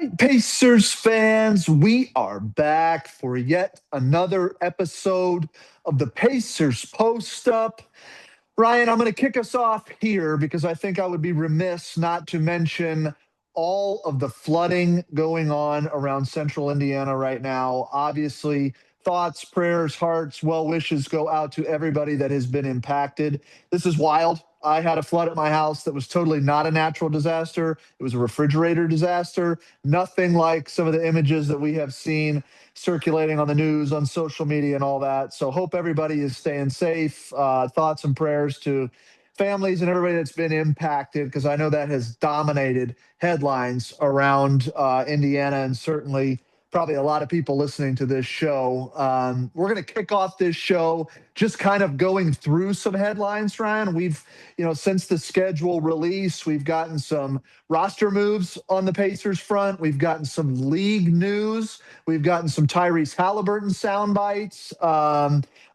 Right, Pacers fans, we are back for yet another episode of the Pacers Post Up. Ryan, I'm going to kick us off here because I think I would be remiss not to mention all of the flooding going on around central Indiana right now. Obviously, thoughts, prayers, hearts, well wishes go out to everybody that has been impacted. This is wild. I had a flood at my house that was totally not a natural disaster. It was a refrigerator disaster. Nothing like some of the images that we have seen circulating on the news, on social media, and all that. So, hope everybody is staying safe. Thoughts and prayers to families and everybody that's been impacted, because I know that has dominated headlines around Indiana and certainly probably a lot of people listening to this show. We're going to kick off this show just kind of going through some headlines, Ryan. We've, since the schedule release, we've gotten some roster moves on the Pacers front. We've gotten some league news. We've gotten some Tyrese Haliburton sound bites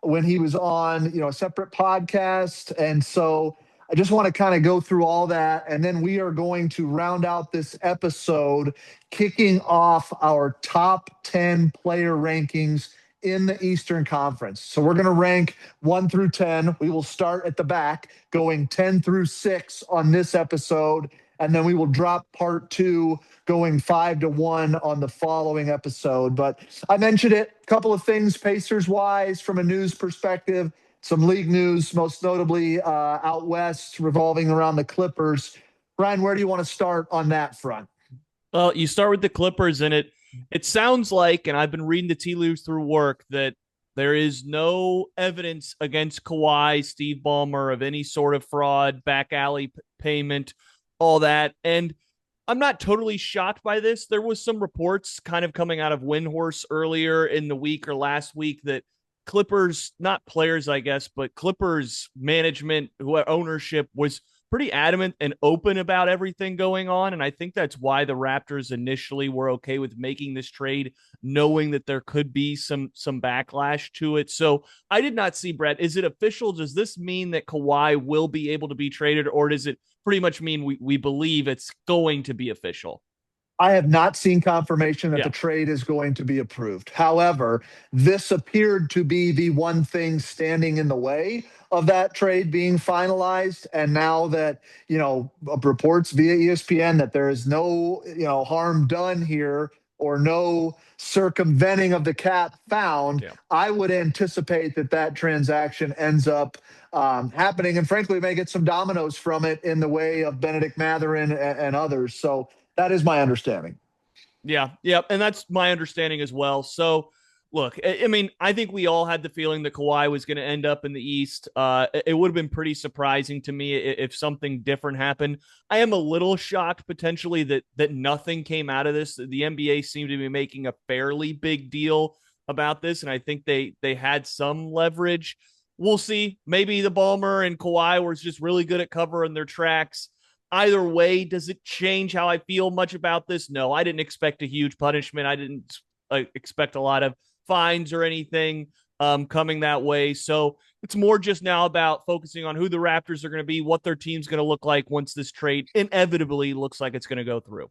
when he was on, a separate podcast. And so I just want to kind of go through all that. And then we are going to round out this episode, kicking off our top 10 player rankings in the Eastern Conference. So we're going to rank 1 through 10. We will start at the back, going 10 through 6 on this episode. And then we will drop part 2, going 5 to 1 on the following episode. But I mentioned it, a couple of things Pacers-wise from a news perspective. Some league news, most notably out west, revolving around the Clippers. Ryan, where do you want to start on that front? Well, you start with the Clippers, and it sounds like, and I've been reading the tea leaves through work, that there is no evidence against Kawhi, Steve Ballmer, of any sort of fraud, back alley payment, all that. And I'm not totally shocked by this. There was some reports kind of coming out of Windhorse earlier in the week or last week that Clippers, not players, I guess, but Clippers management, ownership was pretty adamant and open about everything going on. And I think that's why the Raptors initially were okay with making this trade, knowing that there could be some backlash to it. So I did not see, Brett, is it official? Does this mean that Kawhi will be able to be traded, or does it pretty much mean we believe it's going to be official? I have not seen confirmation that the trade is going to be approved. However, this appeared to be the one thing standing in the way of that trade being finalized. And now that, reports via ESPN that there is no, harm done here or no circumventing of the cap found, I would anticipate that transaction ends up happening. And frankly, may get some dominoes from it in the way of Benedict Mathurin and others. So that is my understanding. Yeah. And that's my understanding as well. So, look, I mean, I think we all had the feeling that Kawhi was going to end up in the East. It would have been pretty surprising to me if something different happened. I am a little shocked potentially that nothing came out of this. The NBA seemed to be making a fairly big deal about this, and I think they had some leverage. We'll see. Maybe the Ballmer and Kawhi were just really good at covering their tracks. Either way, does it change how I feel much about this? No, I didn't expect a huge punishment. I didn't expect a lot of fines or anything coming that way. So it's more just now about focusing on who the Raptors are going to be, what their team's going to look like once this trade inevitably looks like it's going to go through.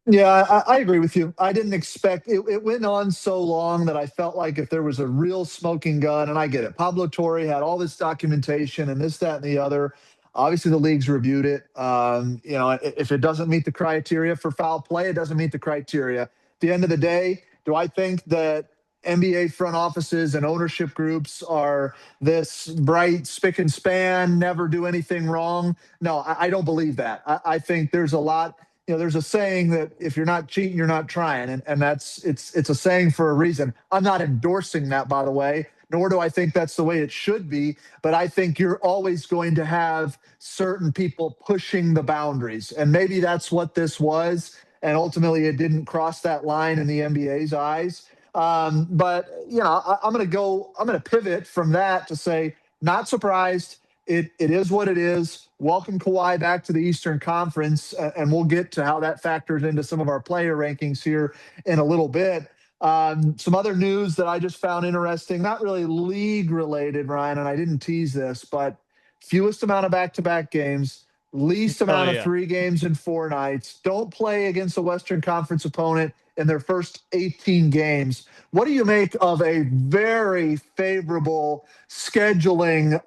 Yeah, I agree with you. I didn't expect it. It went on so long that I felt like if there was a real smoking gun, and I get it, Pablo Torre had all this documentation and this, that, and the other. Obviously, the league's reviewed it. If it doesn't meet the criteria for foul play, it doesn't meet the criteria. At the end of the day, do I think that NBA front offices and ownership groups are this bright, spick and span, never do anything wrong? No, I don't believe that. I think there's a lot. There's a saying that if you're not cheating, you're not trying, and it's a saying for a reason. I'm not endorsing that, by the way, nor do I think that's the way it should be. But I think you're always going to have certain people pushing the boundaries, and maybe that's what this was. And ultimately, it didn't cross that line in the NBA's eyes. But I'm going to pivot from that to say, not surprised. It is what it is. Welcome Kawhi back to the Eastern Conference, and we'll get to how that factors into some of our player rankings here in a little bit. Some other news that I just found interesting, not really league related, Ryan, and I didn't tease this, but fewest amount of back-to-back games, least Oh, amount of yeah. 3 games in 4 nights, don't play against a Western Conference opponent in their first 18 games. What do you make of a very favorable scheduling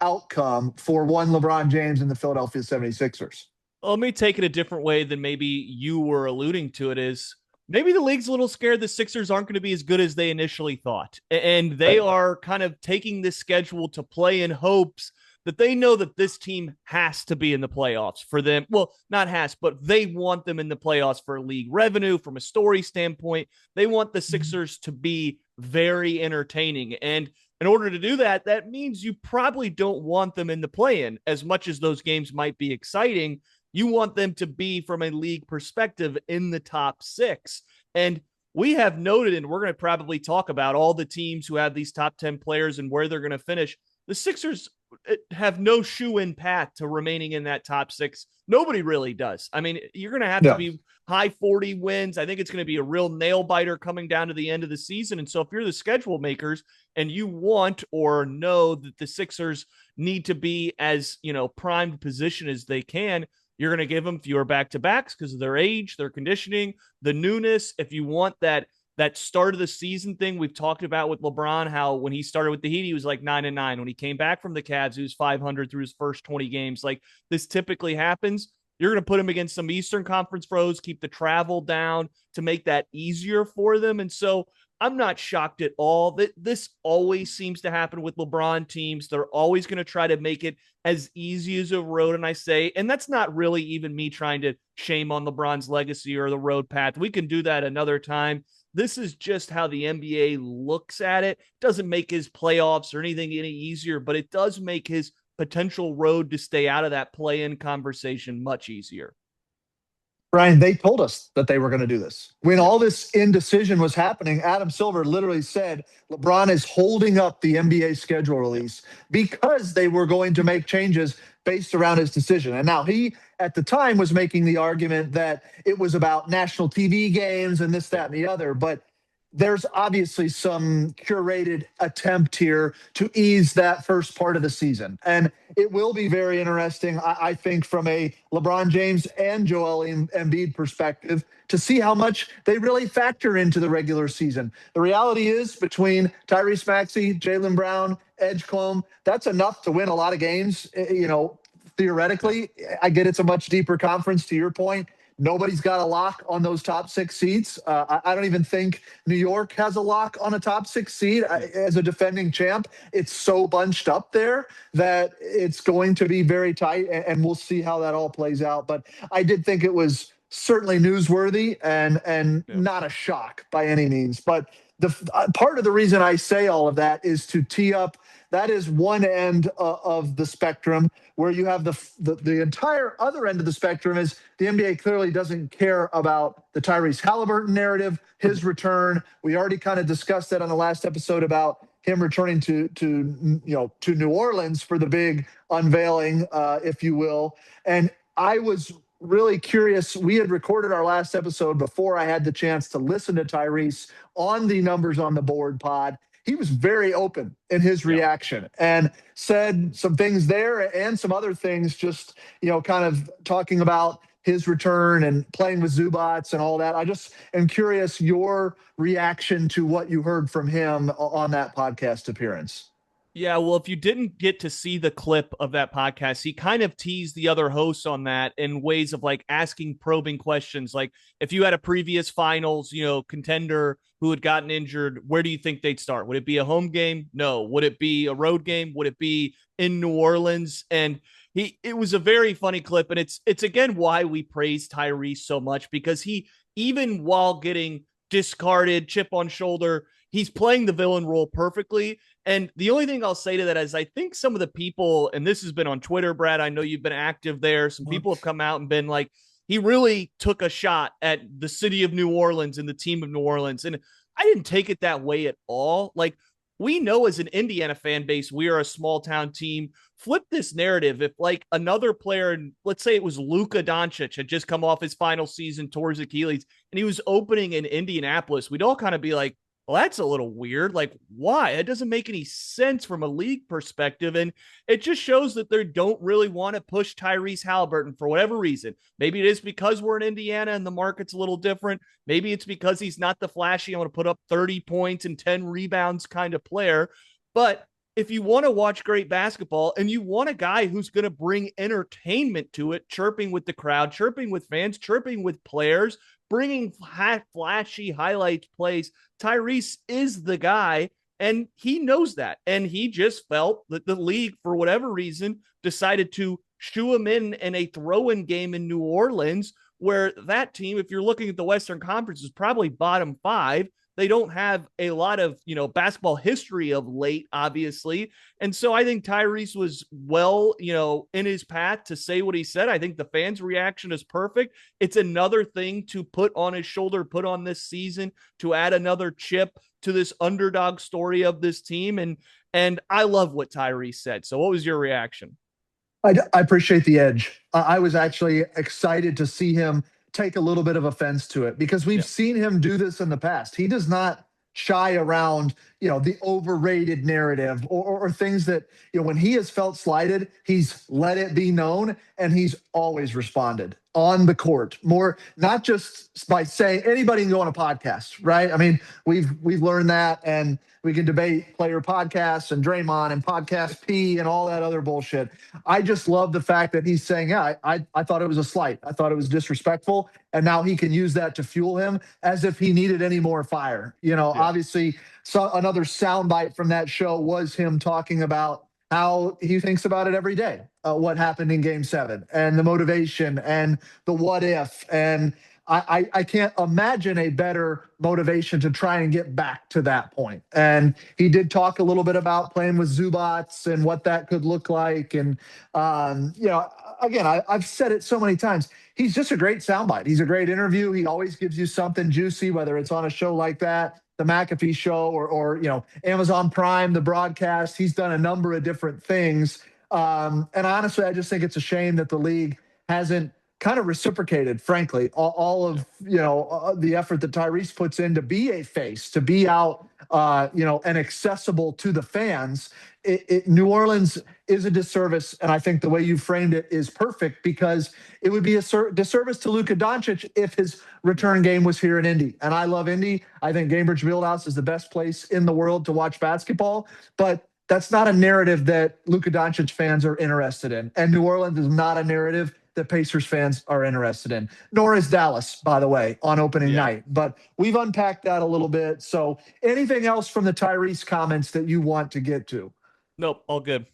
outcome for one LeBron James and the Philadelphia 76ers? Let me take it a different way than maybe you were alluding to it is maybe the league's a little scared the Sixers aren't going to be as good as they initially thought. And they Right. are kind of taking this schedule to play in hopes that they know that this team has to be in the playoffs for them. Well, not has, but they want them in the playoffs for league revenue, from a story standpoint. They want the Sixers to be very entertaining. And in order to do that, that means you probably don't want them in the play-in as much as those games might be exciting. You want them to be, from a league perspective, in the top 6. And we have noted, and we're going to probably talk about all the teams who have these top 10 players and where they're going to finish. The Sixers have no shoe-in path to remaining in that top 6. Nobody really does. I mean, you're going to have to Yeah. be high 40 wins. I think it's going to be a real nail biter coming down to the end of the season. And so if you're the schedule makers and you want or know that the Sixers need to be as, primed position as they can, you're going to give them fewer back-to-backs because of their age, their conditioning, the newness. If you want that start of the season thing we've talked about with LeBron, how when he started with the Heat, he was like 9-9. When he came back from the Cavs, he was 500 through his first 20 games. Like, this typically happens. You're going to put him against some Eastern Conference foes, keep the travel down to make that easier for them. And so I'm not shocked at all that this always seems to happen with LeBron teams. They're always going to try to make it as easy as a road. And I say, and that's not really even me trying to shame on LeBron's legacy or the road path. We can do that another time. This is just how the NBA looks at it. Doesn't make his playoffs or anything any easier, but it does make his potential road to stay out of that play-in conversation much easier. Brian, they told us that they were going to do this. When all this indecision was happening, Adam Silver literally said LeBron is holding up the NBA schedule release because they were going to make changes based around his decision. And now he, at the time, was making the argument that it was about national TV games and this, that, and the other. But there's obviously some curated attempt here to ease that first part of the season. And it will be very interesting, I think, from a LeBron James and Joel Embiid perspective to see how much they really factor into the regular season. The reality is, between Tyrese Maxey, Jaylen Brown, Edgecombe, that's enough to win a lot of games, theoretically. I get it's a much deeper conference, to your point. Nobody's got a lock on those top 6 seeds. I don't even think New York has a lock on a top 6 seed as a defending champ. It's so bunched up there that it's going to be very tight, and we'll see how that all plays out. But I did think it was certainly newsworthy and not a shock by any means. But the part of the reason I say all of that is to tee up. That is one end of the spectrum, where you have the entire other end of the spectrum is the NBA clearly doesn't care about the Tyrese Haliburton narrative, his return. We already kind of discussed that on the last episode about him returning to New Orleans for the big unveiling, if you will. And I was really curious. We had recorded our last episode before I had the chance to listen to Tyrese on the Numbers on the Board pod. He was very open in his reaction and said some things there and some other things, just, kind of talking about his return and playing with Zubats and all that. I just am curious your reaction to what you heard from him on that podcast appearance. Yeah, well, if you didn't get to see the clip of that podcast, he kind of teased the other hosts on that in ways of like asking probing questions. Like, if you had a previous finals, contender who had gotten injured, where do you think they'd start? Would it be a home game? No. Would it be a road game? Would it be in New Orleans? And it was a very funny clip. And it's again why we praise Tyrese so much, because he, even while getting discarded, chip on shoulder, he's playing the villain role perfectly. And the only thing I'll say to that is I think some of the people, and this has been on Twitter, Brad, I know you've been active there. Some people have come out and been like, he really took a shot at the city of New Orleans and the team of New Orleans. And I didn't take it that way at all. Like, we know as an Indiana fan base, we are a small town team. Flip this narrative. If like another player, let's say it was Luka Doncic, had just come off his final season towards Achilles and he was opening in Indianapolis, we'd all kind of be like, Well, that's a little weird. Like, why? It doesn't make any sense from a league perspective. And it just shows that they don't really want to push Tyrese Haliburton for whatever reason. Maybe it is because we're in Indiana and the market's a little different. Maybe it's because he's not the flashy, I want to put up 30 points and 10 rebounds kind of player. But if you want to watch great basketball and you want a guy who's going to bring entertainment to it, chirping with the crowd, chirping with fans, chirping with players, bringing flashy highlight plays, Tyrese is the guy, and he knows that. And he just felt that the league, for whatever reason, decided to shoo him in a throw-in game in New Orleans, where that team, if you're looking at the Western Conference, is probably bottom five. They don't have a lot of, basketball history of late, obviously. And so I think Tyrese was well, in his path to say what he said. I think the fans' reaction is perfect. It's another thing to put on his shoulder, put on this season, to add another chip to this underdog story of this team. And I love what Tyrese said. So what was your reaction? I appreciate the edge. I was actually excited to see him take a little bit of offense to it because we've Yeah. seen him do this in the past. He does not shy around, the overrated narrative or things that, when he has felt slighted, he's let it be known and he's always responded on the court. More not just by saying anybody can go on a podcast, right? I mean, we've learned that, and we can debate player podcasts and Draymond and podcast P and all that other bullshit. I just love the fact that he's saying, yeah, I thought it was a slight. I thought it was disrespectful. And now he can use that to fuel him as if he needed any more fire. Yeah. Obviously, so another soundbite from that show was him talking about how he thinks about it every day, what happened in game 7 and the motivation and the what if. And I can't imagine a better motivation to try and get back to that point. And he did talk a little bit about playing with Zubats and what that could look like. And, again, I've said it so many times. He's just a great soundbite. He's a great interview. He always gives you something juicy, whether it's on a show like that, the McAfee show, or Amazon Prime, the broadcast. He's done a number of different things. And honestly, I just think it's a shame that the league hasn't kind of reciprocated, frankly, all of the effort that Tyrese puts in to be a face, to be out, and accessible to the fans. New Orleans is a disservice, and I think the way you framed it is perfect because it would be a disservice to Luka Doncic if his return game was here in Indy. And I love Indy. I think Gainbridge Fieldhouse is the best place in the world to watch basketball, but that's not a narrative that Luka Doncic fans are interested in, and New Orleans is not a narrative that Pacers fans are interested in, nor is Dallas, by the way, on opening night. But we've unpacked that a little bit. So anything else from the Tyrese comments that you want to get to? Nope, all good.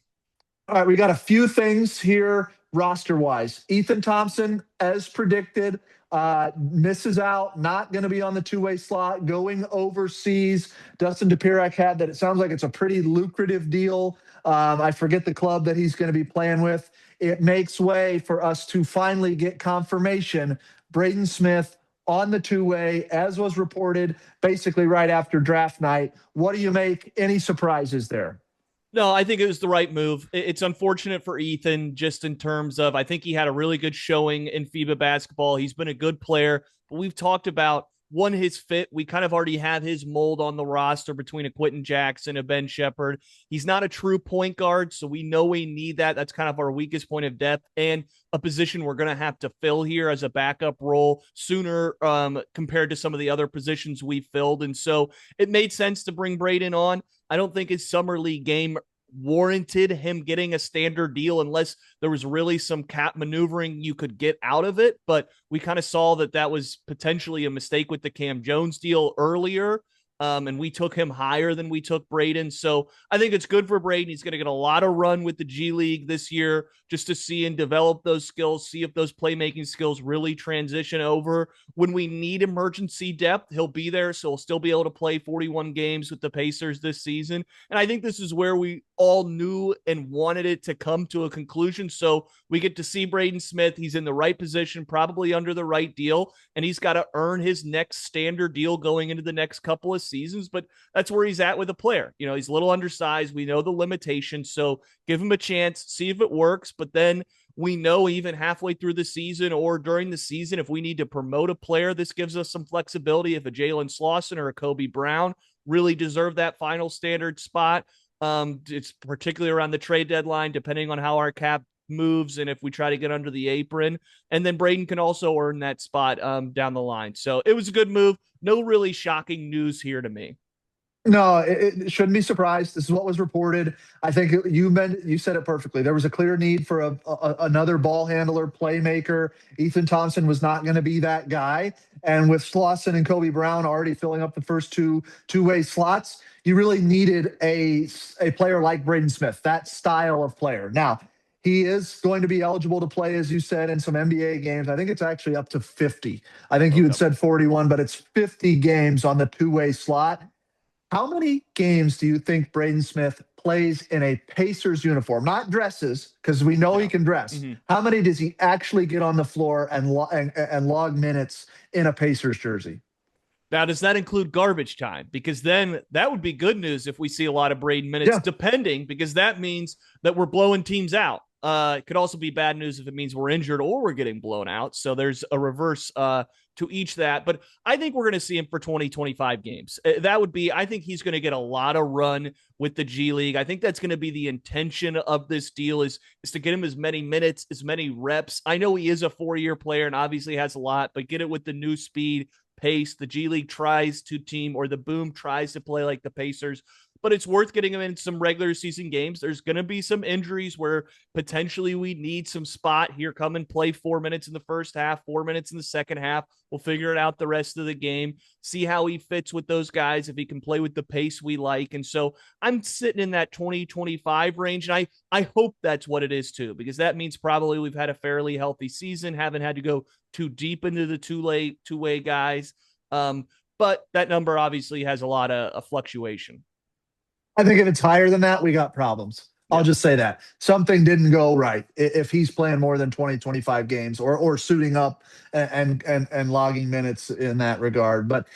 All right, we got a few things here roster-wise. Ethan Thompson, as predicted, misses out, not going to be on the two-way slot, going overseas. Dustin Dupirac had that. It sounds like it's a pretty lucrative deal. I forget the club that he's going to be playing with. It makes way for us to finally get confirmation. Braden Smith on the two-way, as was reported basically right after draft night. What do you make? Any surprises there? No, I think it was the right move. It's unfortunate for Ethan, just in terms of, I think he had a really good showing in FIBA basketball. He's been a good player, but we've talked about his fit. We kind of already have his mold on the roster between a Quentin Jackson, a Ben Shepherd. He's not a true point guard, so we know we need that. That's kind of our weakest point of depth and a position we're going to have to fill here as a backup role sooner compared to some of the other positions we filled. And so it made sense to bring Braden on. I don't think his summer league game warranted him getting a standard deal unless there was really some cap maneuvering you could get out of it. But we kind of saw that was potentially a mistake with the Cam Jones deal earlier. And we took him higher than we took Braden. So I think it's good for Braden. He's going to get a lot of run with the G League this year just to see and develop those skills, see if those playmaking skills really transition over. When we need emergency depth, he'll be there. So he'll still be able to play 41 games with the Pacers this season. And I think this is where we all knew and wanted it to come to a conclusion. So we get to see Braden Smith. He's in the right position, probably under the right deal, and he's got to earn his next standard deal going into the next couple of seasons. But that's where he's at with a player. He's a little undersized. We know the limitations. So give him a chance, see if it works. But then We know even halfway through the season or during the season, if we need to promote a player, this gives us some flexibility. If a Jalen Slauson or a Kobe Brown really deserve that final standard spot, it's particularly around the trade deadline, depending on how our cap moves and if we try to get under the apron. And then Braden can also earn that spot down the line. So it was a good move. No really shocking news here to me. No, it shouldn't be surprised. This is what was reported. I think you said it perfectly. There was a clear need for another ball handler, playmaker. Ethan Thompson was not going to be that guy. And with Slauson and Kobe Brown already filling up the first two-way slots, you really needed a player like Braden Smith, that style of player. Now, he is going to be eligible to play, as you said, in some NBA games. I think it's actually up to 50. I think you had said 41, but it's 50 games on the two-way slot. How many games do you think Braden Smith plays in a Pacers uniform? Not dresses, because we know he can dress. Mm-hmm. How many does he actually get on the floor and log minutes in a Pacers jersey? Now, does that include garbage time? Because then that would be good news if we see a lot of Braden minutes, depending, because that means that we're blowing teams out. It could also be bad news if it means we're injured or we're getting blown out. So there's a reverse to each that. But I think we're going to see him for 25 games. That would be, I think he's going to get a lot of run with the G League. I think that's going to be the intention of this deal is to get him as many minutes, as many reps. I know he is a 4-year player and obviously has a lot, but get it with the new speed, pace. The G League tries to team, or the Boom tries to play like the Pacers, but it's worth getting him in some regular season games. There's going to be some injuries where potentially we need some spot here. Come and play 4 minutes in the first half, 4 minutes in the second half. We'll figure it out the rest of the game, see how he fits with those guys, if he can play with the pace we like. And so I'm sitting in that 20-25 range. And I hope that's what it is too, because that means probably we've had a fairly healthy season, haven't had to go too deep into the two-way guys. But that number obviously has a lot of fluctuation. I think if it's higher than that, we got problems. I'll just say that. Something didn't go right if he's playing more than 25 games or suiting up and logging minutes in that regard. But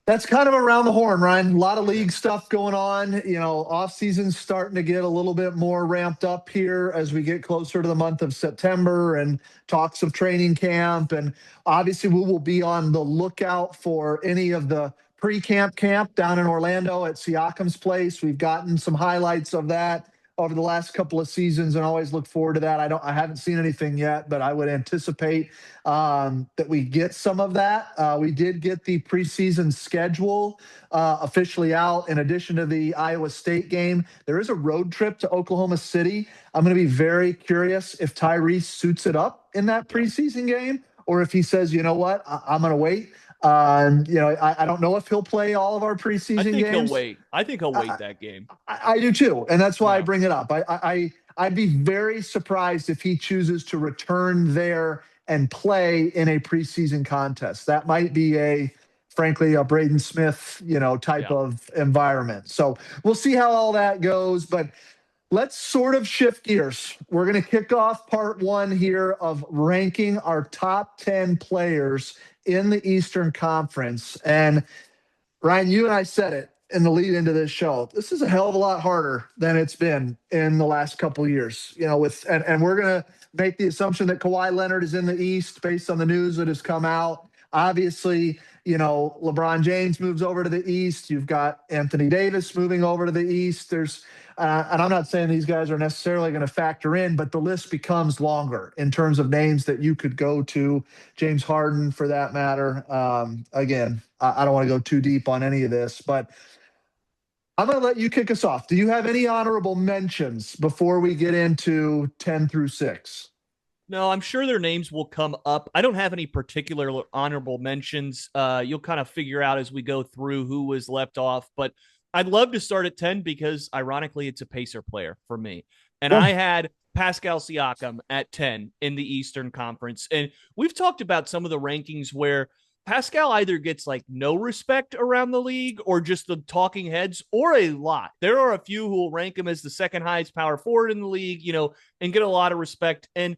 that's kind of around the horn, Ryan. A lot of league stuff going on. You know, off season's starting to get a little bit more ramped up here as we get closer to the month of September and talks of training camp. And obviously we will be on the lookout for any of the pre-camp down in Orlando at Siakam's place. We've gotten some highlights of that over the last couple of seasons and always look forward to that. I haven't seen anything yet, but I would anticipate that we get some of that. We did get the preseason schedule officially out. In addition to the Iowa State game, there is a road trip to Oklahoma City. I'm going to be very curious if Tyrese suits it up in that preseason game, or if he says, you know what, I'm going to wait. You know, I don't know if he'll play all of our preseason games. He'll wait. I think he'll wait that game. I do too, and that's why I bring it up. I'd be very surprised if he chooses to return there and play in a preseason contest. That might be frankly, a Braden Smith, type of environment. So we'll see how all that goes, but let's sort of shift gears. We're going to kick off part one here of ranking our top 10 players in the Eastern Conference. And Ryan, you and I said it in the lead into this show. This is a hell of a lot harder than it's been in the last couple of years. And we're going to make the assumption that Kawhi Leonard is in the East based on the news that has come out. Obviously, LeBron James moves over to the East. You've got Anthony Davis moving over to the East. And I'm not saying these guys are necessarily going to factor in, but the list becomes longer in terms of names that you could go to. James Harden, for that matter. Again, I don't want to go too deep on any of this, but I'm going to let you kick us off. Do you have any honorable mentions before we get into 10 through 6? No, I'm sure their names will come up. I don't have any particular honorable mentions. You'll kind of figure out as we go through who was left off, but I'd love to start at 10 because, ironically, it's a Pacer player for me. And I had Pascal Siakam at 10 in the Eastern Conference. And we've talked about some of the rankings where Pascal either gets like no respect around the league or just the talking heads or a lot. There are a few who will rank him as the second highest power forward in the league, and get a lot of respect. And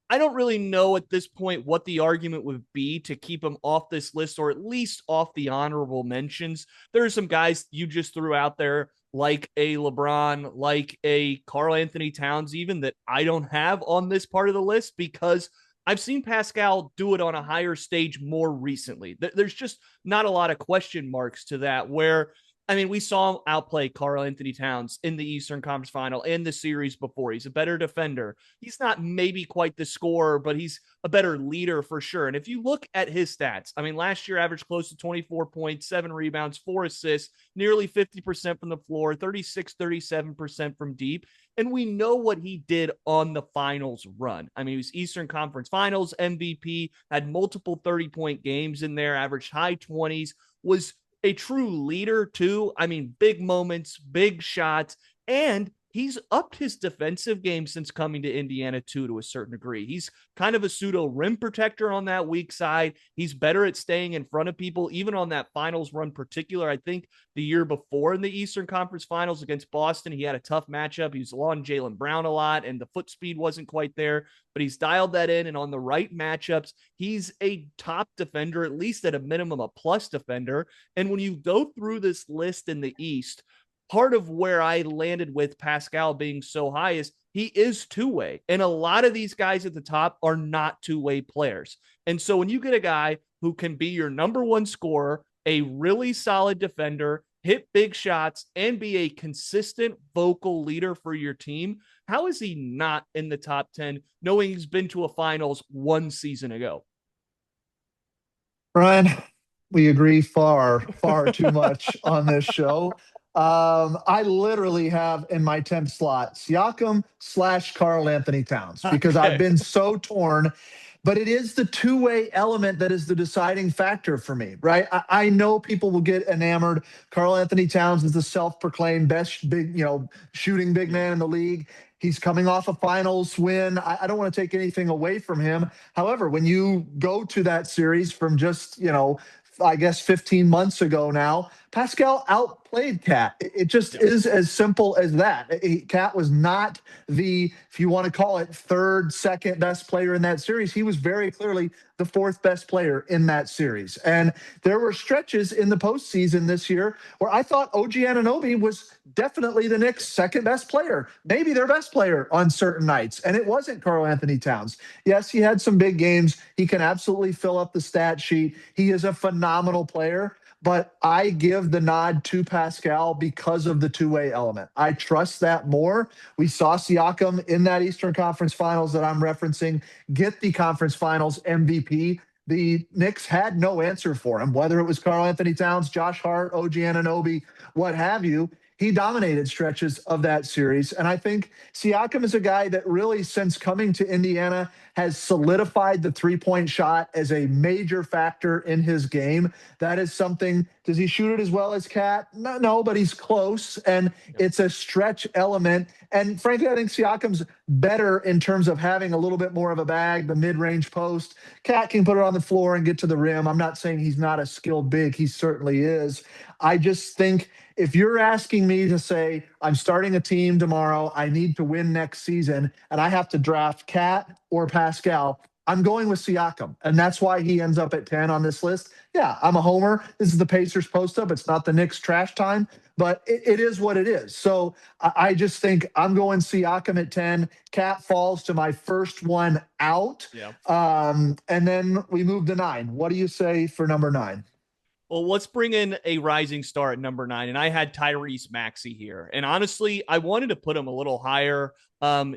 I don't really know at this point what the argument would be to keep him off this list or at least off the honorable mentions. There are some guys you just threw out there like a LeBron, like a Karl Anthony Towns, even that I don't have on this part of the list because I've seen Pascal do it on a higher stage more recently. There's just not a lot of question marks to that. Where, I mean, we saw him outplay Karl Anthony Towns in the Eastern Conference Final and the series before. He's a better defender. He's not maybe quite the scorer, but he's a better leader for sure. And if you look at his stats, I mean, last year averaged close to 24 points, 7 rebounds, 4 assists, nearly 50% from the floor, 37% from deep. And we know what he did on the finals run. I mean, he was Eastern Conference Finals MVP, had multiple 30-point games in there, averaged high 20s, was a true leader too. I mean, big moments, big shots, and he's upped his defensive game since coming to Indiana too, to a certain degree. He's kind of a pseudo rim protector on that weak side. He's better at staying in front of people, even on that finals run particular. I think the year before in the Eastern Conference Finals against Boston, he had a tough matchup. He was on Jaylen Brown a lot, and the foot speed wasn't quite there, but he's dialed that in, and on the right matchups, he's a top defender, at least at a minimum, a plus defender. And when you go through this list in the East, part of where I landed with Pascal being so high is he is two-way. And a lot of these guys at the top are not two-way players. And so when you get a guy who can be your number one scorer, a really solid defender, hit big shots, and be a consistent vocal leader for your team, how is he not in the top 10, knowing he's been to a finals one season ago? Brian, we agree far too much on this show. I literally have in my 10th slot Siakam / Karl Anthony Towns because I've been so torn. But it is the two-way element that is the deciding factor for me, right? I know people will get enamored. Karl Anthony Towns is the self-proclaimed best big, shooting big man in the league. He's coming off a finals win. I don't want to take anything away from him. However, when you go to that series from just, I guess 15 months ago now, Pascal outplayed Cat. It just is as simple as that. Cat was not the, if you want to call it, third, second best player in that series. He was very clearly the fourth best player in that series. And there were stretches in the postseason this year where I thought OG Anunoby was definitely the Knicks' second best player, maybe their best player on certain nights. And it wasn't Karl Anthony Towns. Yes, he had some big games. He can absolutely fill up the stat sheet. He is a phenomenal player. But I give the nod to Pascal because of the two-way element. I trust that more. We saw Siakam in that Eastern Conference Finals that I'm referencing get the Conference Finals MVP. The Knicks had no answer for him, whether it was Karl Anthony Towns, Josh Hart, OG Anunoby, what have you. He dominated stretches of that series. And I think Siakam is a guy that really, since coming to Indiana, has solidified the three-point shot as a major factor in his game. That is something. Does he shoot it as well as Cat? No, but he's close, and it's a stretch element. And frankly, I think Siakam's better in terms of having a little bit more of a bag, the mid-range post. Cat can put it on the floor and get to the rim. I'm not saying he's not a skilled big. He certainly is. I just think if you're asking me to say, I'm starting a team tomorrow, I need to win next season, and I have to draft Cat or Pascal, I'm going with Siakam. And that's why he ends up at 10 on this list. Yeah, I'm a homer. This is the Pacers post-up. It's not the Knicks trash time, but it is what it is. So I just think I'm going Siakam at 10. Cat falls to my first one out. Yeah. And then we move to 9. What do you say for number 9? Well, let's bring in a rising star at number 9. And I had Tyrese Maxey here. And honestly, I wanted to put him a little higher.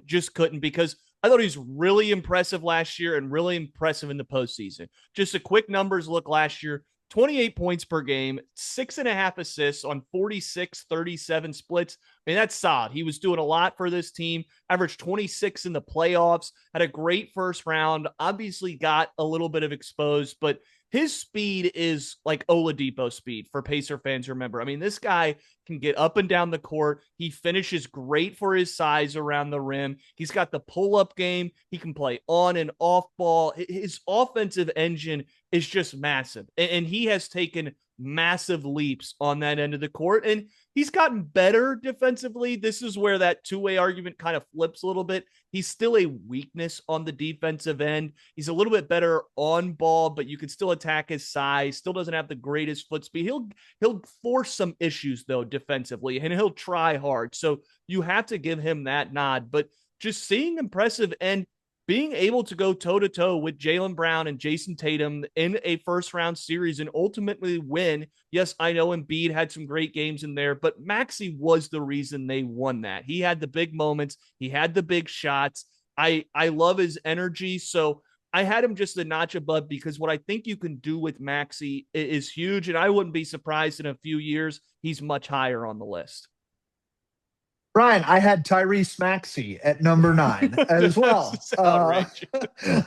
Just couldn't, because I thought he was really impressive last year and really impressive in the postseason. Just a quick numbers look last year: 28 points per game, 6.5 assists on 46-37 splits. I mean, that's solid. He was doing a lot for this team, averaged 26 in the playoffs, had a great first round, obviously got a little bit of exposed, but his speed is like Oladipo speed for Pacer fans, remember. I mean, this guy can get up and down the court. He finishes great for his size around the rim. He's got the pull-up game. He can play on and off ball. His offensive engine is just massive. And he has taken massive leaps on that end of the court. And he's gotten better defensively. This is where that two-way argument kind of flips a little bit. He's still a weakness on the defensive end. He's a little bit better on ball, but you can still attack his size. Still doesn't have the greatest foot speed. He'll force some issues though defensively, and he'll try hard. So you have to give him that nod. But just seeing impressive and being able to go toe to toe with Jaylen Brown and Jason Tatum in a first round series and ultimately win. Yes, I know Embiid had some great games in there, but Maxey was the reason they won that. He had the big moments. He had the big shots. I love his energy. So I had him just a notch above because what I think you can do with Maxey is huge. And I wouldn't be surprised in a few years, he's much higher on the list. Ryan, I had Tyrese Maxey at number 9 as well.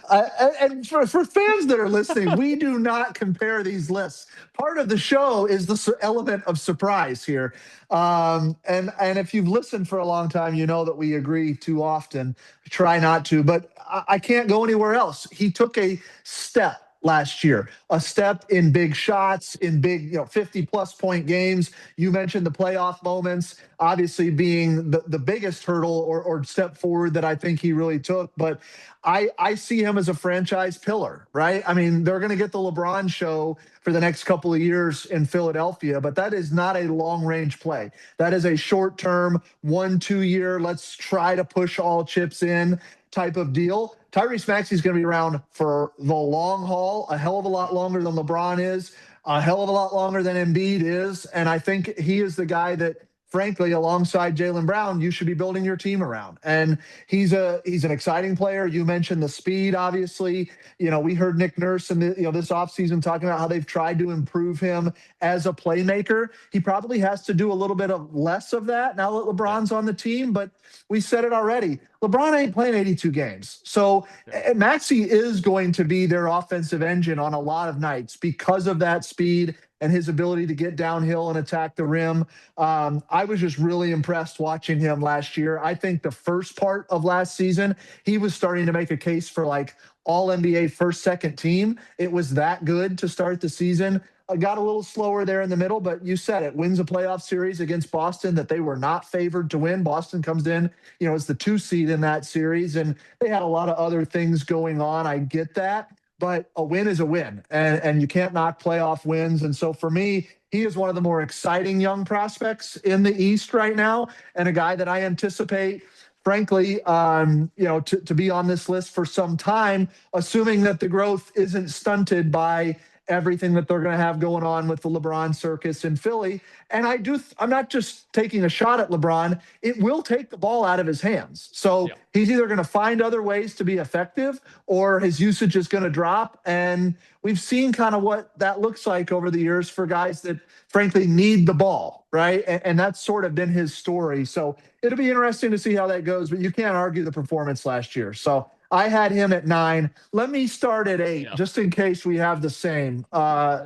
And for fans that are listening, we do not compare these lists. Part of the show is the element of surprise here. And if you've listened for a long time, you know that we agree too often. Try not to, but I can't go anywhere else. He took a step last year, a step in big shots, in big 50-plus point games. You mentioned the playoff moments, obviously being the biggest hurdle or step forward that I think he really took. But I see him as a franchise pillar, right? I mean, they're going to get the LeBron show for the next couple of years in Philadelphia, but that is not a long-range play. That is a short-term, 1-2 year, let's try to push all chips in type of deal. Tyrese Maxey is going to be around for the long haul, a hell of a lot longer than LeBron is, a hell of a lot longer than Embiid is. And I think he is the guy that, frankly, alongside Jaylen Brown, you should be building your team around. And he's an exciting player. You mentioned the speed, obviously. We heard Nick Nurse in this offseason talking about how they've tried to improve him as a playmaker. He probably has to do a little bit of less of that now that LeBron's on the team, but we said it already. LeBron ain't playing 82 games. So Maxey is going to be their offensive engine on a lot of nights because of that speed and his ability to get downhill and attack the rim. I was just really impressed watching him last year. I think the first part of last season, he was starting to make a case for like all NBA first, second team. It was that good to start the season. Got a little slower there in the middle, but you said it, wins a playoff series against Boston that they were not favored to win. Boston comes in, as the 2 seed in that series, and they had a lot of other things going on. I get that, but a win is a win, and you can't knock playoff wins. And so for me, he is one of the more exciting young prospects in the East right now, and a guy that I anticipate, frankly, to be on this list for some time, assuming that the growth isn't stunted by everything that they're going to have going on with the LeBron circus in Philly. And I'm not just taking a shot at LeBron. It will take the ball out of his hands. So he's either going to find other ways to be effective or his usage is going to drop. And we've seen kind of what that looks like over the years for guys that frankly need the ball, right? And that's sort of been his story. So it'll be interesting to see how that goes, but you can't argue the performance last year. So I had him at 9. Let me start at 8, just in case we have the same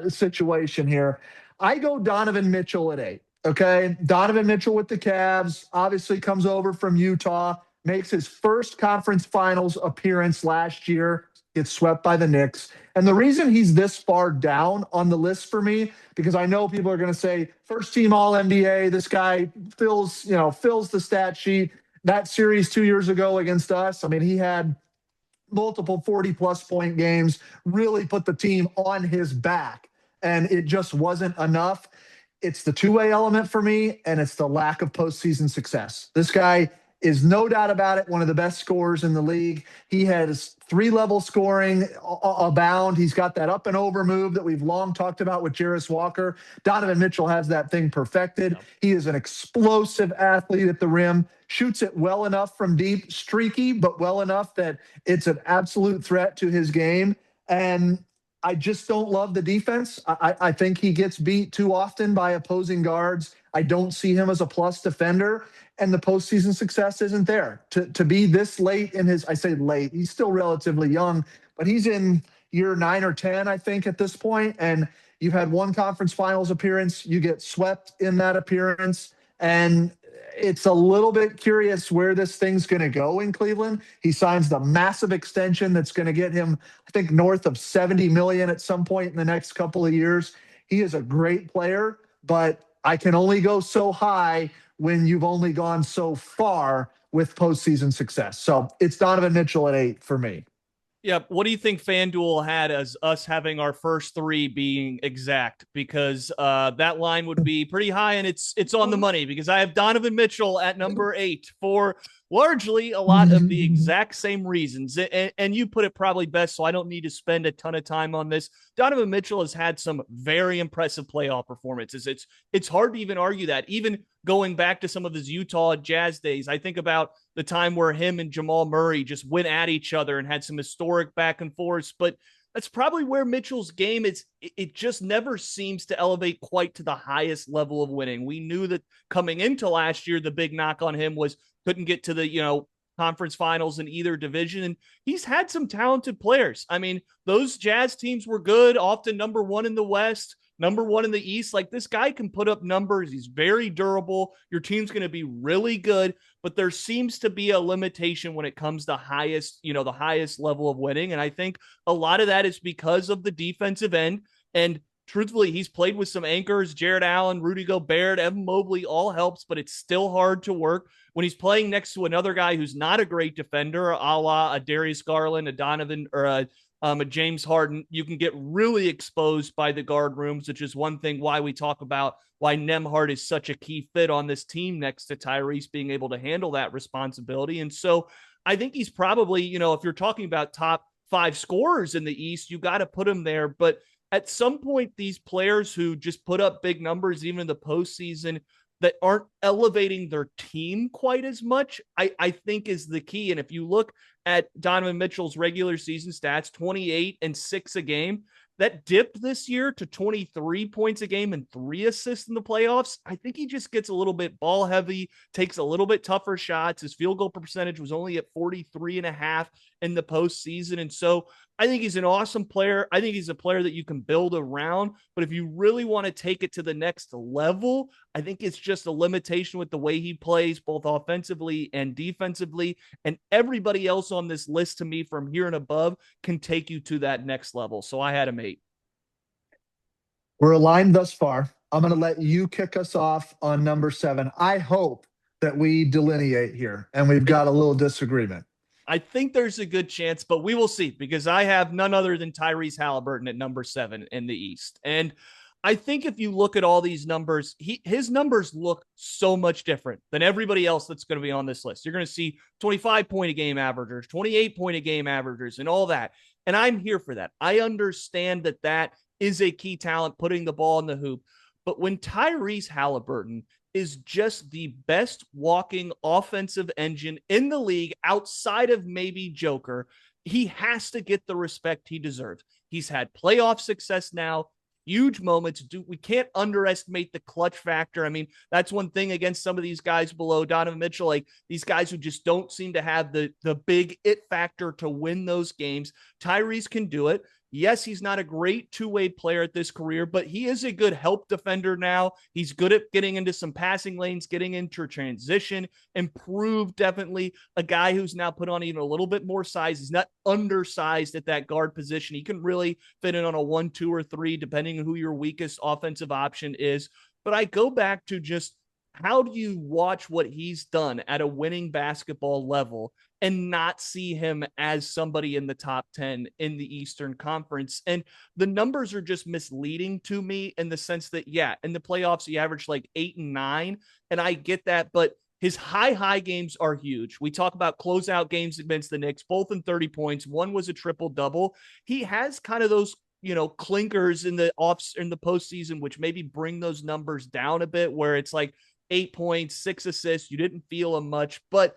situation here. I go Donovan Mitchell at 8, okay? Donovan Mitchell with the Cavs, obviously comes over from Utah, makes his first conference finals appearance last year, gets swept by the Knicks. And the reason he's this far down on the list for me, because I know people are going to say, first team All-NBA, this guy fills the stat sheet. That series 2 years ago against us, I mean, he had multiple 40-plus point games, really put the team on his back, and it just wasn't enough. It's the two-way element for me, and it's the lack of postseason success. This guy is, no doubt about it, one of the best scorers in the league. He has 3-level scoring abound. He's got that up and over move that we've long talked about with Jarris Walker. Donovan Mitchell has that thing perfected. Yep. He is an explosive athlete at the rim, shoots it well enough from deep, streaky, but well enough that it's an absolute threat to his game. And I just don't love the defense. I think he gets beat too often by opposing guards. I don't see him as a plus defender, and the postseason success isn't there. To be this late in his, I say late, he's still relatively young, but he's in year 9 or 10, I think, at this point, and you've had one conference finals appearance, you get swept in that appearance, and it's a little bit curious where this thing's going to go in Cleveland. He signs the massive extension that's going to get him, I think, north of $70 million at some point in the next couple of years. He is a great player, but I can only go so high when you've only gone so far with postseason success. So it's Donovan Mitchell at 8 for me. Yeah, what do you think FanDuel had as us having our first three being exact? Because that line would be pretty high, and it's on the money because I have Donovan Mitchell at number 8 for largely a lot of the exact same reasons. And you put it probably best, so I don't need to spend a ton of time on this. Donovan Mitchell has had some very impressive playoff performances. It's hard to even argue that. Even going back to some of his Utah Jazz days, I think about the time where him and Jamal Murray just went at each other and had some historic back and forths. But that's probably where Mitchell's game is. It just never seems to elevate quite to the highest level of winning. We knew that coming into last year, the big knock on him was couldn't get to the, conference finals in either division. And he's had some talented players. I mean, those Jazz teams were good, often number one in the West, number one in the East. Like, this guy can put up numbers. He's very durable. Your team's going to be really good, but there seems to be a limitation when it comes to the highest level of winning. And I think a lot of that is because of the defensive end. And truthfully, he's played with some anchors, Jared Allen, Rudy Gobert, Evan Mobley, all helps, but it's still hard to work when he's playing next to another guy who's not a great defender, a la a Darius Garland, a Donovan, or a James Harden. You can get really exposed by the guard rooms, which is one thing why we talk about why Nembhard is such a key fit on this team next to Tyrese being able to handle that responsibility. And so I think he's probably, if you're talking about top 5 scorers in the East, you got to put him there. But at some point, these players who just put up big numbers, even in the postseason, that aren't elevating their team quite as much, I think is the key. And if you look at Donovan Mitchell's regular season stats, 28 and 6 a game, that dipped this year to 23 points a game and 3 assists in the playoffs. I think he just gets a little bit ball heavy, takes a little bit tougher shots. His field goal percentage was only at 43.5 in the postseason. And so I think he's an awesome player. I think he's a player that you can build around. But if you really want to take it to the next level, I think it's just a limitation with the way he plays, both offensively and defensively. And everybody else on this list to me from here and above can take you to that next level. So I had him 8. We're aligned thus far. I'm going to let you kick us off on number 7. I hope that we delineate here and we've got a little disagreement. I think there's a good chance, but we will see, because I have none other than Tyrese Haliburton at number 7 in the East. And I think if you look at all these numbers, his numbers look so much different than everybody else that's going to be on this list. You're going to see 25-point-a-game averagers, 28-point-a-game averagers, and all that. And I'm here for that. I understand that that is a key talent, putting the ball in the hoop. But when Tyrese Haliburton is just the best walking offensive engine in the league outside of maybe Joker, he has to get the respect he deserves. He's had playoff success now, huge moments. We can't underestimate the clutch factor. I mean, that's one thing against some of these guys below Donovan Mitchell, like these guys who just don't seem to have the big it factor to win those games. Tyrese can do it. Yes, he's not a great two-way player at this career, but he is a good help defender now. He's good at getting into some passing lanes, getting into transition, improved definitely. A guy who's now put on even a little bit more size. He's not undersized at that guard position. He can really fit in on a 1, 2, or 3, depending on who your weakest offensive option is. But I go back to just, how do you watch what he's done at a winning basketball level and not see him as somebody in the top 10 in the Eastern Conference? And the numbers are just misleading to me in the sense that, yeah, in the playoffs, he averaged like 8 and 9, and I get that, but his high games are huge. We talk about closeout games against the Knicks, both in 30 points. One was a triple-double. He has kind of those clinkers in the postseason, which maybe bring those numbers down a bit, where it's like 8 points, 6 assists. You didn't feel him much, but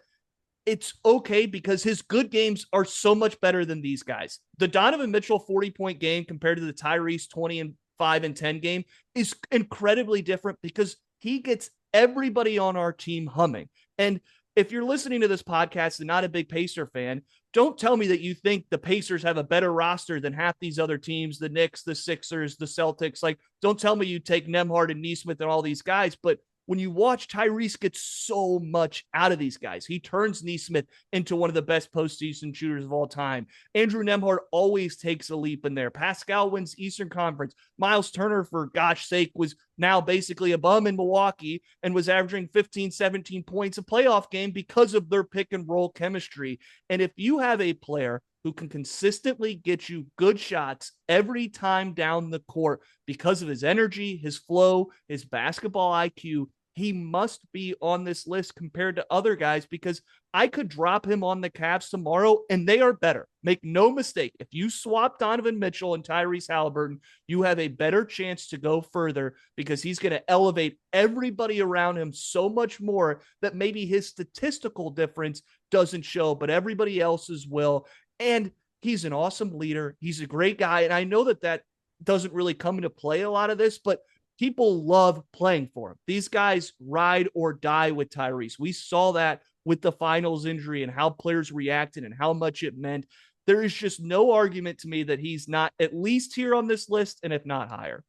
it's okay because his good games are so much better than these guys. The Donovan Mitchell 40-point game compared to the Tyrese 25 and 10 game is incredibly different because he gets everybody on our team humming. And if you're listening to this podcast and not a big Pacer fan, don't tell me that you think the Pacers have a better roster than half these other teams, the Knicks, the Sixers, the Celtics. Like, don't tell me you take Nembhard and Nesmith and all these guys, but when you watch, Tyrese gets so much out of these guys. He turns Nesmith into one of the best postseason shooters of all time. Andrew Nembhard always takes a leap in there. Pascal wins Eastern Conference. Miles Turner, for gosh sake, was now basically a bum in Milwaukee and was averaging 15, 17 points a playoff game because of their pick and roll chemistry. And if you have a player who can consistently get you good shots every time down the court because of his energy, his flow, his basketball IQ, he must be on this list compared to other guys, because I could drop him on the Cavs tomorrow and they are better. Make no mistake. If you swap Donovan Mitchell and Tyrese Haliburton, you have a better chance to go further, because he's going to elevate everybody around him so much more that maybe his statistical difference doesn't show, but everybody else's will. And he's an awesome leader. He's a great guy. And I know that doesn't really come into play a lot of this, but people love playing for him. These guys ride or die with Tyrese. We saw that with the finals injury and how players reacted and how much it meant. There is just no argument to me that he's not at least here on this list, and if not higher.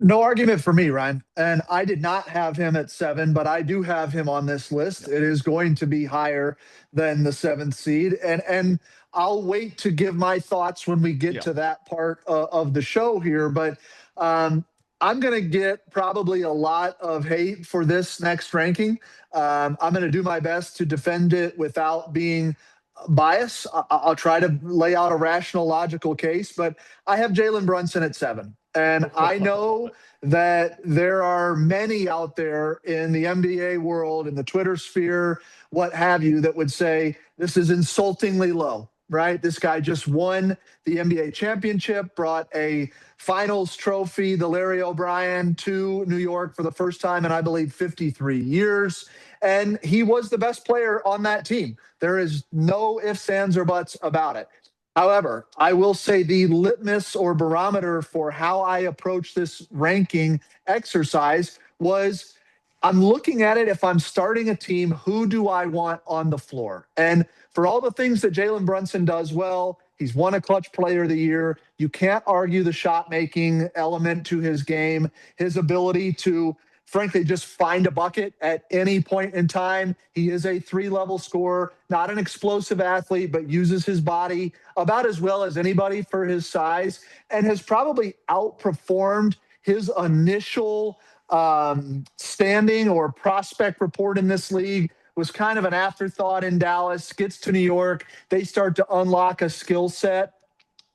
No argument for me, Ryan. And I did not have him at 7, but I do have him on this list. It is going to be higher than the 7th seed. And I'll wait to give my thoughts when we get to that part of the show here. But I'm going to get probably a lot of hate for this next ranking. I'm going to do my best to defend it without being biased. I'll try to lay out a rational, logical case, but I have Jalen Brunson at 7. And I know that there are many out there in the NBA world, in the Twitter sphere, what have you, that would say this is insultingly low, right? This guy just won the NBA championship, brought a finals trophy, the Larry O'Brien, to New York for the first time in, I believe, 53 years. And he was the best player on that team. There is no ifs, ands, or buts about it. However, I will say the litmus or barometer for how I approach this ranking exercise was, I'm looking at it, if I'm starting a team, who do I want on the floor? And for all the things that Jalen Brunson does well, he's won a clutch player of the year. You can't argue the shot making element to his game, his ability to frankly just find a bucket at any point in time. He is a 3-level scorer, not an explosive athlete, but uses his body about as well as anybody for his size, and has probably outperformed his initial standing or prospect report in this league. Was kind of an afterthought in Dallas, gets to New York. They start to unlock a skill set.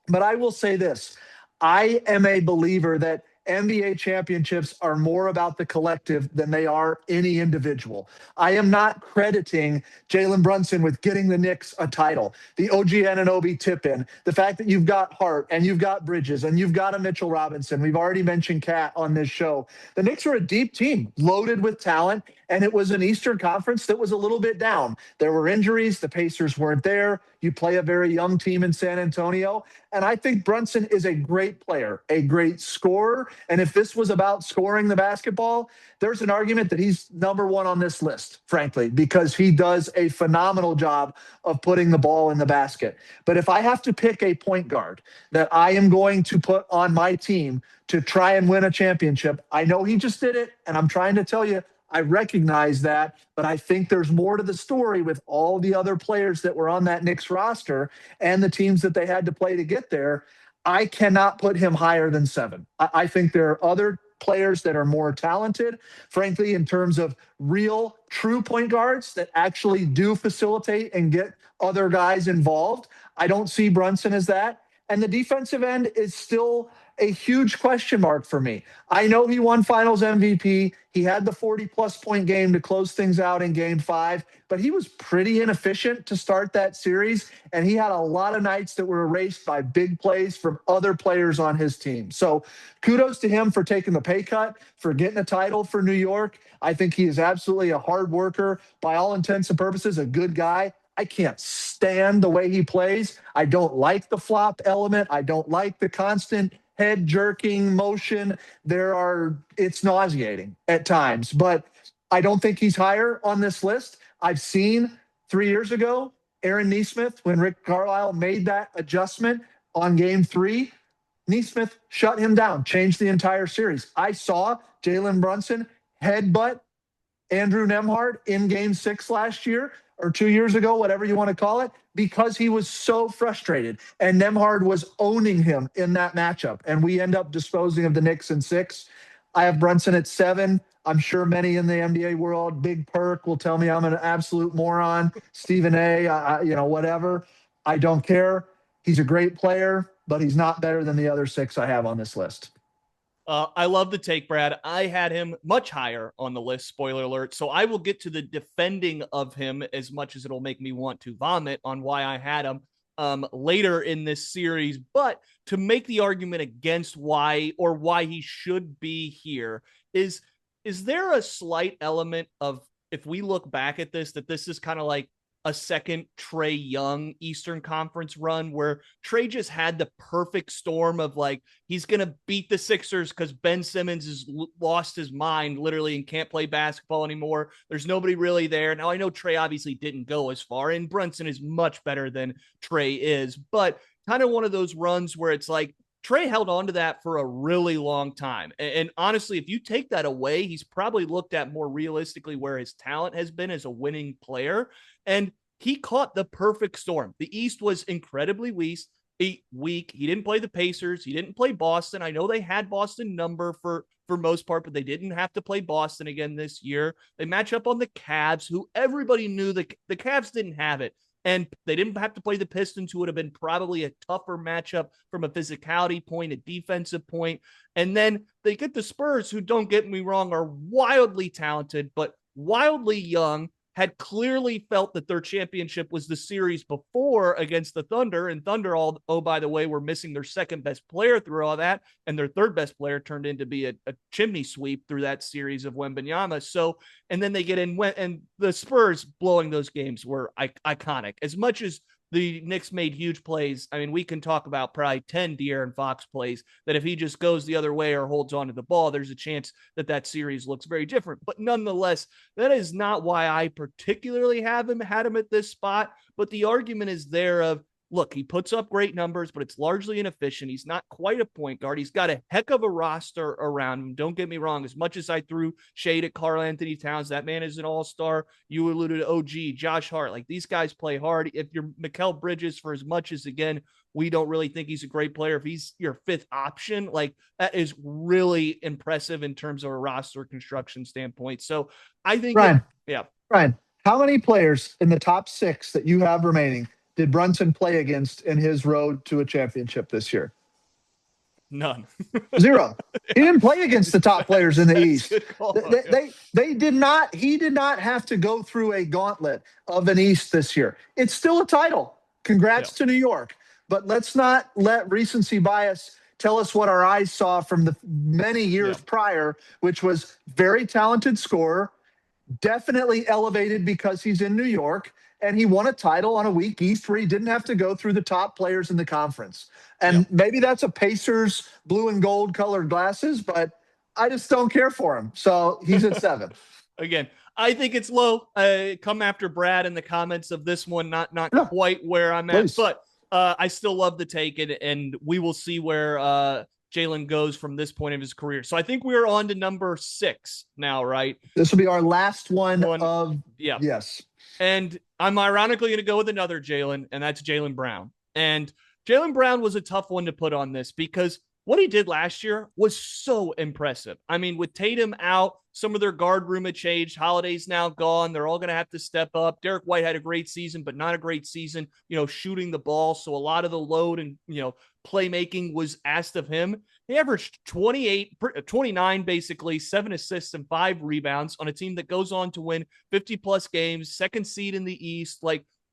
But I will say this, I am a believer that NBA championships are more about the collective than they are any individual. I am not crediting Jalen Brunson with getting the Knicks a title, the OG Anunoby tip-in, the fact that you've got Hart and you've got Bridges and you've got a Mitchell Robinson. We've already mentioned Cat on this show. The Knicks are a deep team, loaded with talent, and it was an Eastern Conference that was a little bit down. There were injuries. The Pacers weren't there. You play a very young team in San Antonio. And I think Brunson is a great player, a great scorer. And if this was about scoring the basketball, there's an argument that he's number 1 on this list, frankly, because he does a phenomenal job of putting the ball in the basket. But if I have to pick a point guard that I am going to put on my team to try and win a championship, I know he just did it, and I'm trying to tell you, I recognize that, but I think there's more to the story with all the other players that were on that Knicks roster and the teams that they had to play to get there. I cannot put him higher than 7. I think there are other players that are more talented, frankly, in terms of real, true point guards that actually do facilitate and get other guys involved. I don't see Brunson as that. And the defensive end is still a huge question mark for me. I know he won finals MVP. He had the 40-plus point game to close things out in game 5, but he was pretty inefficient to start that series, and he had a lot of nights that were erased by big plays from other players on his team. So kudos to him for taking the pay cut, for getting a title for New York. I think he is absolutely a hard worker, by all intents and purposes, a good guy. I can't stand the way he plays. I don't like the flop element. I don't like the constant head jerking motion. It's nauseating at times, but I don't think he's higher on this list. I've seen 3 years ago, Aaron Nesmith, when Rick Carlisle made that adjustment on game 3, Nesmith shut him down, changed the entire series. I saw Jalen Brunson headbutt Andrew Nembhard in game 6 last year or 2 years ago, whatever you want to call it, because he was so frustrated. And Nembhard was owning him in that matchup. And we end up disposing of the Knicks in 6. I have Brunson at 7. I'm sure many in the NBA world, Big Perk, will tell me I'm an absolute moron. Stephen A, whatever. I don't care. He's a great player, but he's not better than the other 6 I have on this list. I love the take, Brad. I had him much higher on the list, spoiler alert. So I will get to the defending of him as much as it'll make me want to vomit on why I had him later in this series. But to make the argument against why he should be here is there a slight element of, if we look back at this, that this is kind of like a second Trae Young Eastern Conference run where Trae just had the perfect storm of like, he's going to beat the Sixers because Ben Simmons has lost his mind literally and can't play basketball anymore. There's nobody really there. Now, I know Trae obviously didn't go as far, and Brunson is much better than Trae is, but kind of one of those runs where it's like, Trae held on to that for a really long time. And honestly, if you take that away, he's probably looked at more realistically where his talent has been as a winning player. And he caught the perfect storm. The East was incredibly weak. He didn't play the Pacers. He didn't play Boston. I know they had Boston number for most part, but they didn't have to play Boston again this year. They match up on the Cavs, who everybody knew the Cavs didn't have it. And they didn't have to play the Pistons, who would have been probably a tougher matchup from a physicality point, a defensive point. And then they get the Spurs, who, don't get me wrong, are wildly talented, but wildly young, had clearly felt that their championship was the series before against the Thunder. And Thunder, by the way, were missing their second best player through all that. And their third best player turned into be a chimney sweep through that series of Wembanyama. So, and then they get in, and the Spurs blowing those games were iconic. As much as the Knicks made huge plays, I mean, we can talk about probably 10 De'Aaron Fox plays that if he just goes the other way or holds onto the ball, there's a chance that series looks very different. But nonetheless, that is not why I particularly had him at this spot. But the argument is there of, look, he puts up great numbers, but it's largely inefficient. He's not quite a point guard. He's got a heck of a roster around him. Don't get me wrong. As much as I threw shade at Karl-Anthony Towns, that man is an all-star. You alluded to OG, Josh Hart. Like, these guys play hard. If you're Mikal Bridges, for as much as, again, we don't really think he's a great player, if he's your fifth option, like, that is really impressive in terms of a roster construction standpoint. So I think, Ryan, yeah. Ryan, how many players in the top 6 that you have remaining did Brunson play against in his road to a championship this year? None. 0. He didn't play against the top players in the East. They did not. He did not have to go through a gauntlet of an East this year. It's still a title. Congrats to New York. But let's not let recency bias tell us what our eyes saw from the many years prior, which was very talented scorer, definitely elevated because he's in New York, and he won a title on a weak East where he didn't have to go through the top players in the conference. And maybe that's a Pacers blue and gold colored glasses, but I just don't care for him. So he's at 7. Again, I think it's low. Come after Brad in the comments of this one, not quite where I'm at, but I still love the take, and we will see where Jalen goes from this point of his career. So I think we're on to number 6 now, right? This will be our last one of yes. And I'm ironically going to go with another Jalen, and that's Jaylen Brown. And Jaylen Brown was a tough one to put on this because what he did last year was so impressive. I mean, with Tatum out, some of their guard room had changed. Holiday's now gone. They're all going to have to step up. Derek White had a great season, but not a great season, shooting the ball. So a lot of the load and, playmaking was asked of him. He averaged 29, basically, 7 assists and 5 rebounds on a team that goes on to win 50 plus games, second seed in the East,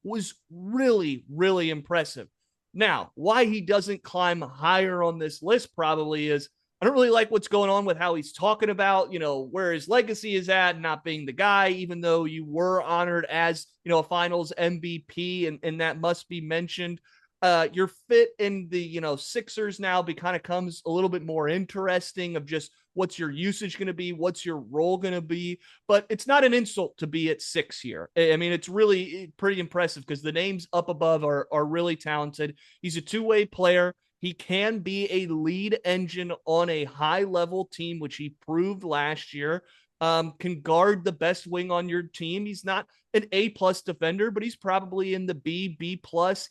was really, really impressive. Now, why he doesn't climb higher on this list probably is I don't really like what's going on with how he's talking about, where his legacy is at, not being the guy, even though you were honored as, a finals MVP, and that must be mentioned. Your fit in the, Sixers now kind of comes a little bit more interesting of just what's your usage going to be, what's your role going to be, but it's not an insult to be at 6 here. I mean, it's really pretty impressive because the names up above are really talented. He's a two-way player. He can be a lead engine on a high-level team, which he proved last year. can guard the best wing on your team. He's not an A+ defender, but he's probably in the B+,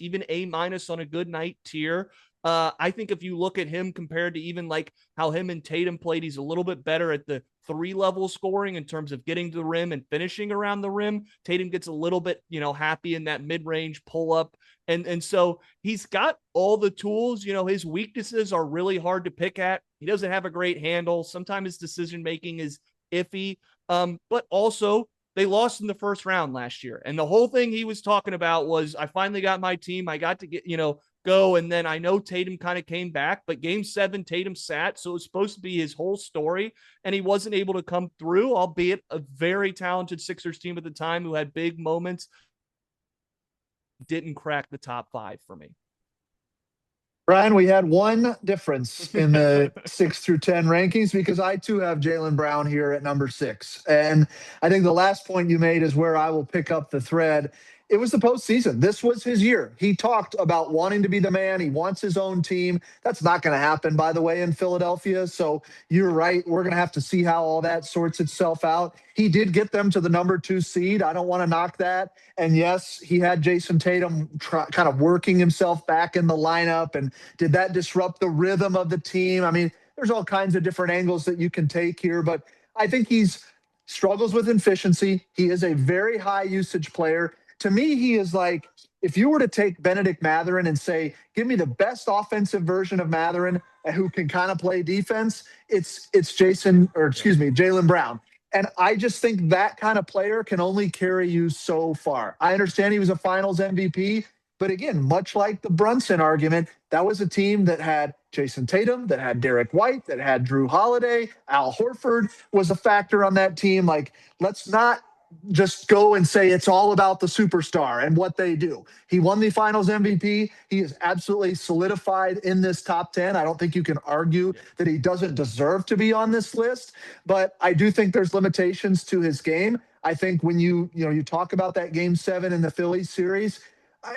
even A- on a good night tier. I think if you look at him compared to even like how him and Tatum played, he's a little bit better at the 3-level scoring in terms of getting to the rim and finishing around the rim. Tatum gets a little bit, happy in that mid-range pull up. And so he's got all the tools. His weaknesses are really hard to pick at. He doesn't have a great handle. Sometimes his decision making is iffy. But also they lost in the first round last year. And the whole thing he was talking about was, I finally got my team. I got to get, go. And then I know Tatum kind of came back, but game 7, Tatum sat. So it was supposed to be his whole story. And he wasn't able to come through, albeit a very talented Sixers team at the time who had big moments. Didn't crack the top 5 for me. Brian, we had one difference in the 6 through 10 rankings because I too have Jaylen Brown here at number 6. And I think the last point you made is where I will pick up the thread. It was the postseason. This was his year. He talked about wanting to be the man. He wants his own team. That's not going to happen, by the way, in Philadelphia. So you're right. We're going to have to see how all that sorts itself out. He did get them to the number 2 seed. I don't want to knock that. And yes, he had Jason Tatum kind of working himself back in the lineup. And did that disrupt the rhythm of the team? I mean, there's all kinds of different angles that you can take here, but I think he's struggles with efficiency. He is a very high usage player. To me, he is like, if you were to take Benedict Mathurin and say, give me the best offensive version of Mathurin who can kind of play defense, it's Jaylen Brown. And I just think that kind of player can only carry you so far. I understand he was a finals MVP, but again, much like the Brunson argument, that was a team that had Jason Tatum, that had Derek White, that had Drew Holiday. Al Horford was a factor on that team. Like, let's not just go and say it's all about the superstar and what they do. He won the finals MVP. He is absolutely solidified in this top 10. I don't think you can argue that he doesn't deserve to be on this list, but I do think there's limitations to his game. I think when you talk about that game 7 in the Philly series,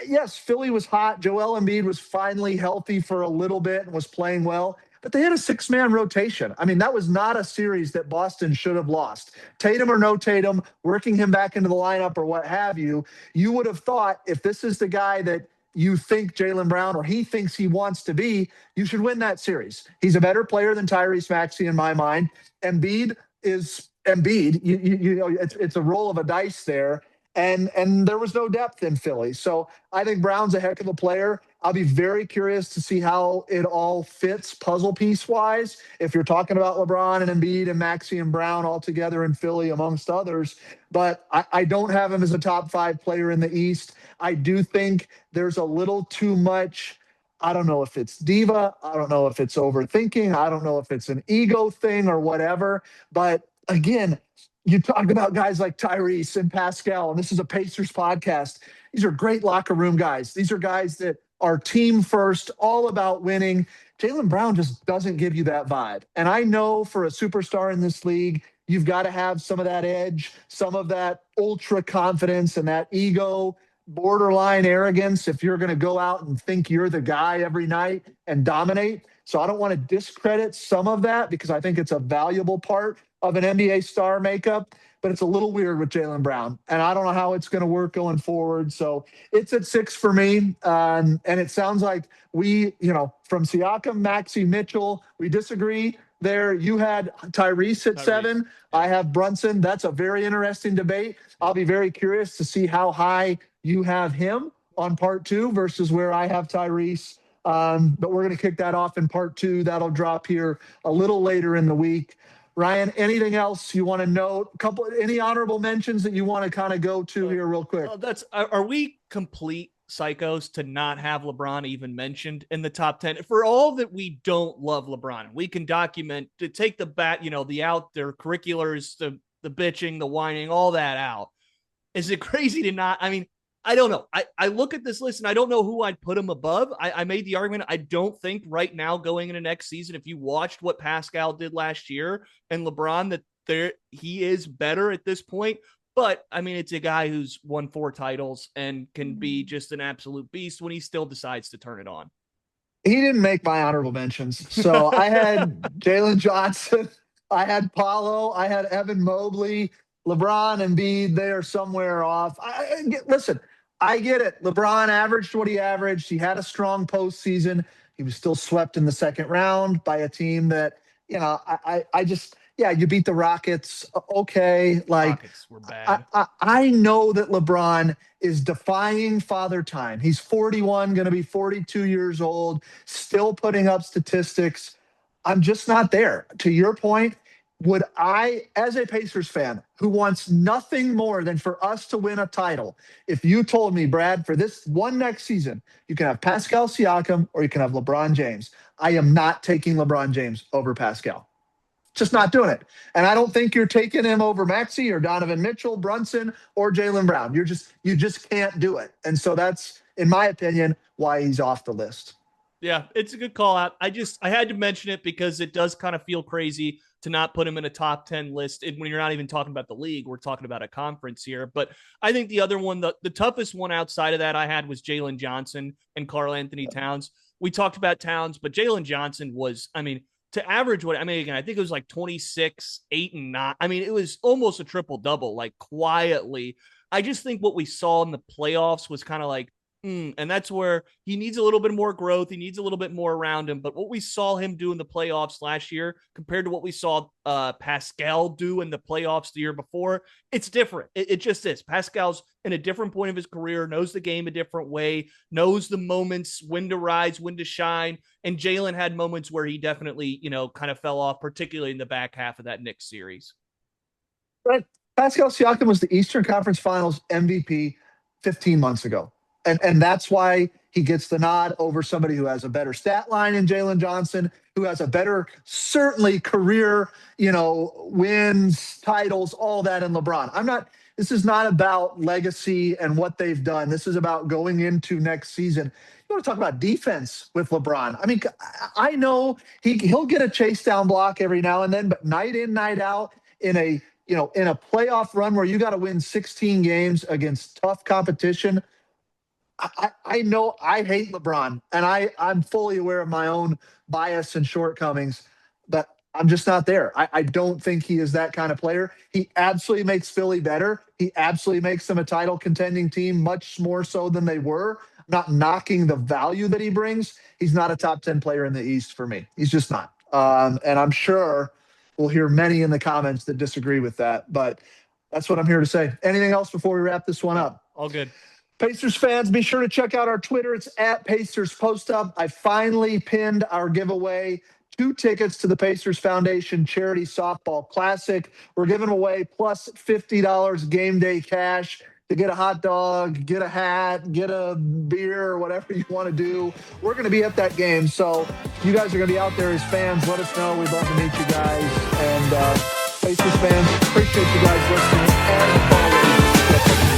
yes, Philly was hot. Joel Embiid was finally healthy for a little bit and was playing well, but they had a 6-man rotation. I mean, that was not a series that Boston should have lost. Tatum or no Tatum, working him back into the lineup or what have you, you would have thought if this is the guy that you think Jaylen Brown or he thinks he wants to be, you should win that series. He's a better player than Tyrese Maxey in my mind. Embiid is Embiid. It's a roll of a dice there. And there was no depth in Philly. So I think Brown's a heck of a player. I'll be very curious to see how it all fits puzzle piece wise. If you're talking about LeBron and Embiid and Maxey and Brown all together in Philly, amongst others, but I don't have him as a top 5 player in the East. I do think there's a little too much. I don't know if it's diva. I don't know if it's overthinking. I don't know if it's an ego thing or whatever. But again, you talk about guys like Tyrese and Pascal, and this is a Pacers podcast. These are great locker room guys. These are guys that are team first, all about winning. Jaylen Brown just doesn't give you that vibe. And I know for a superstar in this league, you've got to have some of that edge, some of that ultra confidence and that ego, borderline arrogance if you're going to go out and think you're the guy every night and dominate. So I don't want to discredit some of that because I think it's a valuable part of an NBA star makeup, but it's a little weird with Jaylen Brown. And I don't know how it's going to work going forward. So it's at 6 for me. And it sounds like we, from Siakam, Maxey, Mitchell, we disagree there. You had Tyrese at 7. I have Brunson. That's a very interesting debate. I'll be very curious to see how high you have him on part 2 versus where I have Tyrese. But we're going to kick that off in part 2. That'll drop here a little later in the week. Ryan, anything else you want to note? Any honorable mentions that you want to kind of go to here real quick? Are we complete psychos to not have LeBron even mentioned in the top 10? For all that we don't love LeBron, we can document to take the their curriculars, the bitching, the whining, all that out. Is it crazy to not? I mean, I don't know. I look at this list and I don't know who I'd put him above. I made the argument. I don't think right now going into next season, if you watched what Pascal did last year and LeBron, that he is better at this point. But I mean, it's a guy who's won 4 titles and can be just an absolute beast when he still decides to turn it on. He didn't make my honorable mentions. So I had Jalen Johnson I had Paulo. I had Evan Mobley. LeBron and Embiid, they are somewhere off. Listen, I get it. LeBron averaged what he averaged. He had a strong postseason. He was still swept in the second round by a team that, I just, yeah, you beat the Rockets. Okay. Like, Rockets were bad. I know that LeBron is defying father time. He's 41, going to be 42 years old, still putting up statistics. I'm just not there. To your point, would I, as a Pacers fan who wants nothing more than for us to win a title, if you told me, Brad, for this one next season, you can have Pascal Siakam or you can have LeBron James, I am not taking LeBron James over Pascal. Just not doing it. And I don't think you're taking him over Maxey or Donovan Mitchell, Brunson, or Jaylen Brown. You just can't do it. And so that's, in my opinion, why he's off the list. Yeah, it's a good call out. I had to mention it because it does kind of feel crazy to not put him in a top 10 list. And when you're not even talking about the league, we're talking about a conference here. But I think the other one, the toughest one outside of that I had was Jalen Johnson and Karl Anthony Towns. We talked about Towns, but Jalen Johnson was, to average again, I think it was like 26, 8, and 9. It was almost a triple double, like quietly. I just think what we saw in the playoffs was kind of like, and that's where he needs a little bit more growth. He needs a little bit more around him. But what we saw him do in the playoffs last year compared to what we saw Pascal do in the playoffs the year before, it's different. It just is. Pascal's in a different point of his career, knows the game a different way, knows the moments, when to rise, when to shine. And Jalen had moments where he definitely, kind of fell off, particularly in the back half of that Knicks series. Right. Pascal Siakam was the Eastern Conference Finals MVP 15 months ago. And that's why he gets the nod over somebody who has a better stat line in Jalen Johnson, who has a better, certainly career, wins, titles, all that in LeBron. This is not about legacy and what they've done. This is about going into next season. You want to talk about defense with LeBron. I know he'll get a chase down block every now and then, but night in, night out in a playoff run where you got to win 16 games against tough competition. I know I hate LeBron, and I'm fully aware of my own bias and shortcomings, but I'm just not there. I don't think he is that kind of player. He absolutely makes Philly better. He absolutely makes them a title contending team, much more so than they were. I'm not knocking the value that he brings. He's not a top 10 player in the East for me. He's just not. And I'm sure we'll hear many in the comments that disagree with that, but that's what I'm here to say. Anything else before we wrap this one up? All good. Pacers fans, be sure to check out our Twitter. It's at Pacers Post Up. I finally pinned our giveaway, 2 tickets to the Pacers Foundation Charity Softball Classic. We're giving away plus $50 game day cash to get a hot dog, get a hat, get a beer, or whatever you want to do. We're going to be at that game. So if you guys are going to be out there as fans, let us know. We'd love to meet you guys. And Pacers fans, appreciate you guys listening. And always,